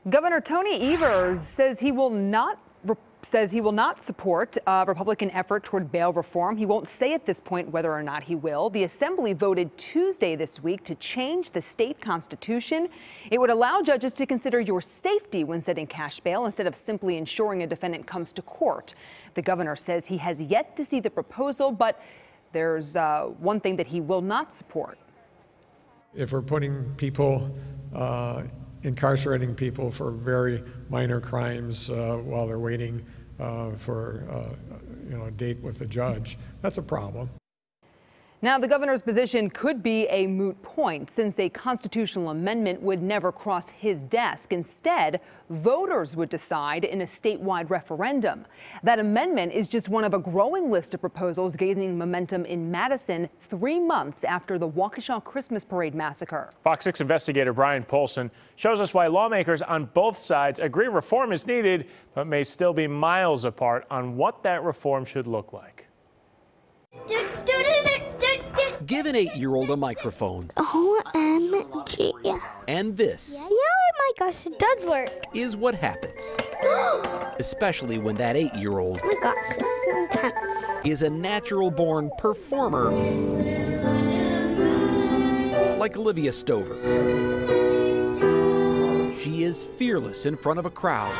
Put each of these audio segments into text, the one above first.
Governor Tony Evers says he will not support a Republican effort toward bail reform. He won't say at this point whether or not he will. The Assembly voted Tuesday this week to change the state constitution. It would allow judges to consider your safety when setting cash bail instead of simply ensuring a defendant comes to court. The governor says he has yet to see the proposal, but there's one thing that he will not support. If we're putting people, incarcerating people for very minor crimes while they're waiting for a date with the judge, that's a problem. Now, the governor's position could be a moot point since a constitutional amendment would never cross his desk. Instead, voters would decide in a statewide referendum. That amendment is just one of a growing list of proposals gaining momentum in Madison 3 months after the Waukesha Christmas Parade massacre. Fox 6 investigator Brian Polson shows us why lawmakers on both sides agree reform is needed, but may still be miles apart on what that reform should look like. Give an 8-year-old a microphone. OMG. And this. Yeah, oh my gosh, it does work. Is what happens. Especially when that 8-year-old. Oh my gosh, this is intense. Is a natural-born performer. Like Olivia Stover. She is fearless in front of a crowd.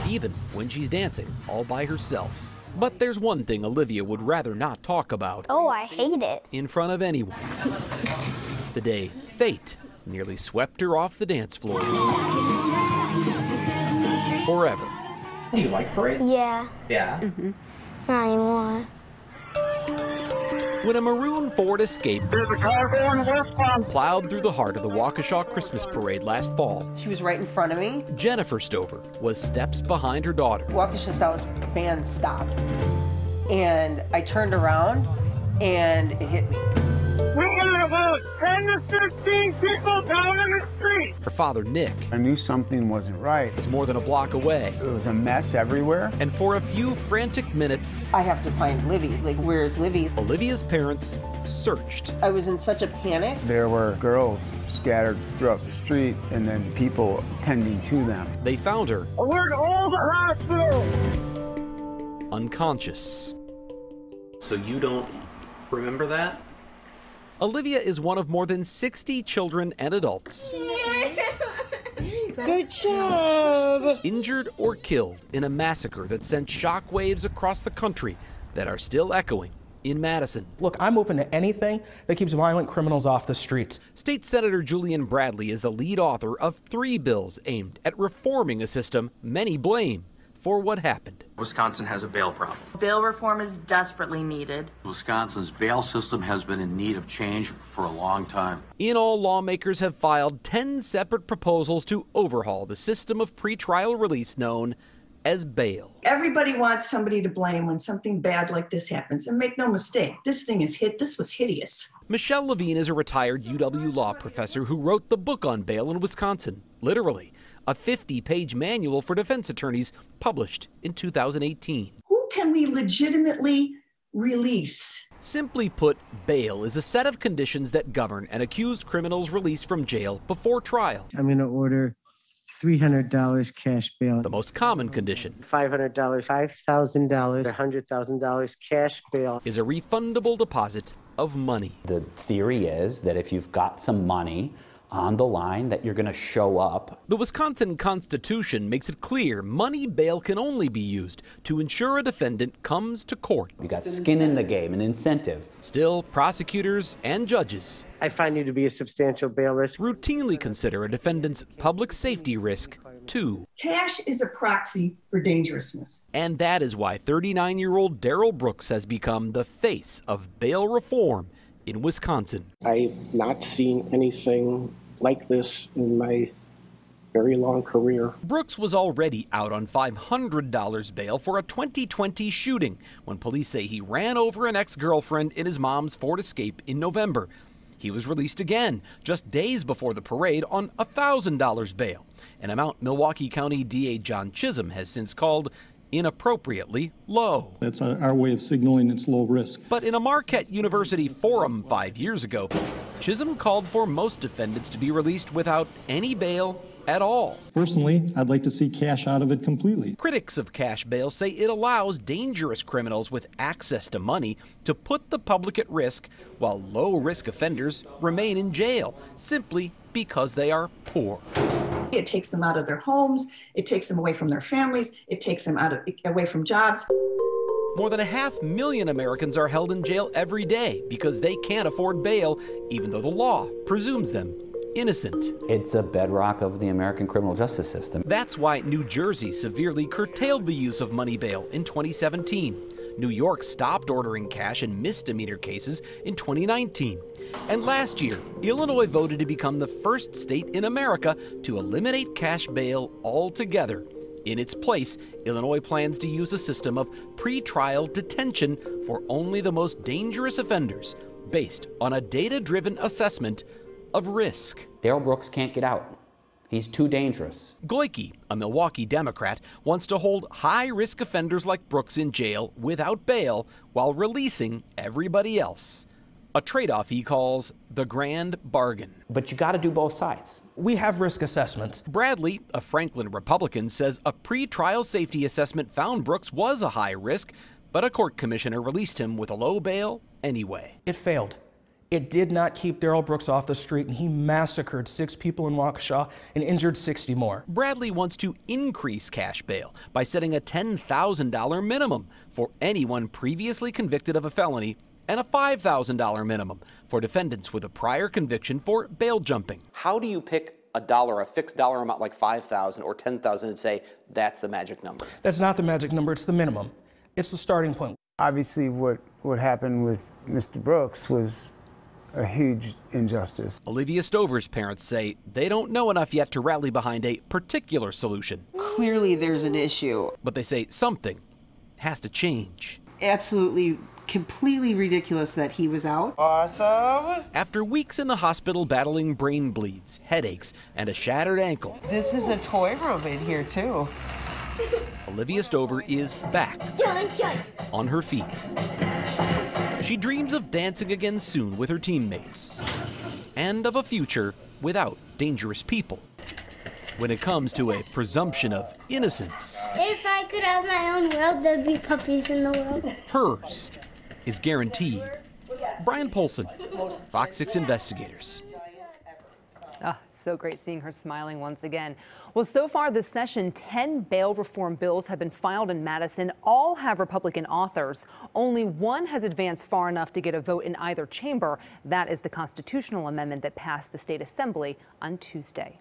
Even when she's dancing all by herself. But there's one thing Olivia would rather not talk about. Oh, I hate it. In front of anyone. The day fate nearly swept her off the dance floor. Forever. Do you like parades? Yeah. Yeah? Mm-hmm. Not anymore. When a maroon Ford Escape plowed through the heart of the Waukesha Christmas Parade last fall. She was right in front of me. Jennifer Stover was steps behind her daughter. Waukesha South band stopped, and I turned around, and it hit me. We got about 10 to 15 people down in the street. Her father, Nick, I knew something wasn't right. was more than a block away. It was a mess everywhere. And for a few frantic minutes, I have to find Livy. Like, where's Livy? Olivia's parents searched. I was in such a panic. There were girls scattered throughout the street and then people tending to them. They found her Alert all the hospital. unconscious. So you don't remember that? Olivia is one of more than 60 children and adults Good job. injured or killed in a massacre that sent shockwaves across the country that are still echoing in Madison. Look, I'm open to anything that keeps violent criminals off the streets. State Senator Julian Bradley is the lead author of 3 bills aimed at reforming a system many blame for what happened. Wisconsin has a bail problem. Bail reform is desperately needed. Wisconsin's bail system has been in need of change for a long time. In all, lawmakers have filed 10 separate proposals to overhaul the system of pretrial release known as bail. Everybody wants somebody to blame when something bad like this happens. And make no mistake, this was hideous. Michelle Levine is a retired UW law professor who wrote the book on bail in Wisconsin, literally, a 50-page manual for defense attorneys published in 2018. Who can we legitimately release? Simply put, bail is a set of conditions that govern an accused criminal's release from jail before trial. I'm going to order $300 cash bail. The most common condition, $500, $5,000, $100,000 cash bail, is a refundable deposit of money. The theory is that if you've got some money on the line that you're going to show up. The Wisconsin Constitution makes it clear money bail can only be used to ensure a defendant comes to court. You got skin in the game, an incentive. Still, prosecutors and judges, I find you to be a substantial bail risk, routinely consider a defendant's public safety risk too. Cash is a proxy for dangerousness. And that is why 39-year-old Daryl Brooks has become the face of bail reform in Wisconsin. I've not seen anything like this in my very long career. Brooks was already out on $500 bail for a 2020 shooting when police say he ran over an ex-girlfriend in his mom's Ford Escape in November. He was released again just days before the parade on $1,000 bail, an amount Milwaukee County DA John Chisholm has since called inappropriately low. That's our way of signaling it's low risk. But in a Marquette University forum 5 years ago, Chisholm called for most defendants to be released without any bail at all. Personally, I'd like to see cash out of it completely. Critics of cash bail say it allows dangerous criminals with access to money to put the public at risk while low-risk offenders remain in jail simply because they are poor. It takes them out of their homes, it takes them away from their families, it takes them away from jobs. More than 500,000 Americans are held in jail every day because they can't afford bail, even though the law presumes them innocent. It's a bedrock of the American criminal justice system. That's why New Jersey severely curtailed the use of money bail in 2017. New York stopped ordering cash in misdemeanor cases in 2019. And last year, Illinois voted to become the first state in America to eliminate cash bail altogether. In its place, Illinois plans to use a system of pretrial detention for only the most dangerous offenders, based on a data-driven assessment of risk. Darrell Brooks can't get out. He's too dangerous. Goike, a Milwaukee Democrat, wants to hold high-risk offenders like Brooks in jail without bail while releasing everybody else. A trade-off he calls the grand bargain. But you got to do both sides. We have risk assessments. Bradley, a Franklin Republican, says a pre-trial safety assessment found Brooks was a high risk, but a court commissioner released him with a low bail anyway. It failed. It did not keep Darrell Brooks off the street, and he massacred 6 people in Waukesha and injured 60 more. Bradley wants to increase cash bail by setting a $10,000 minimum for anyone previously convicted of a felony and a $5,000 minimum for defendants with a prior conviction for bail jumping. How do you pick a fixed dollar amount like $5,000 or $10,000 and say that's the magic number? That's not the magic number, it's the minimum. It's the starting point. Obviously what happened with Mr. Brooks was a huge injustice. Olivia Stover's parents say they don't know enough yet to rally behind a particular solution. Clearly there's an issue. But they say something has to change. Absolutely, completely ridiculous that he was out. Awesome. After weeks in the hospital battling brain bleeds, headaches, and a shattered ankle. This is a toy room in here too. Olivia Stover is back on her feet. She dreams of dancing again soon with her teammates and of a future without dangerous people. When it comes to a presumption of innocence, If I could have my own world, there'd be puppies in the world. hers is guaranteed. Brian Polson, Fox 6 Investigators. So great seeing her smiling once again. Well, so far this session, 10 bail reform bills have been filed in Madison. All have Republican authors. Only one has advanced far enough to get a vote in either chamber. That is the constitutional amendment that passed the state assembly on Tuesday.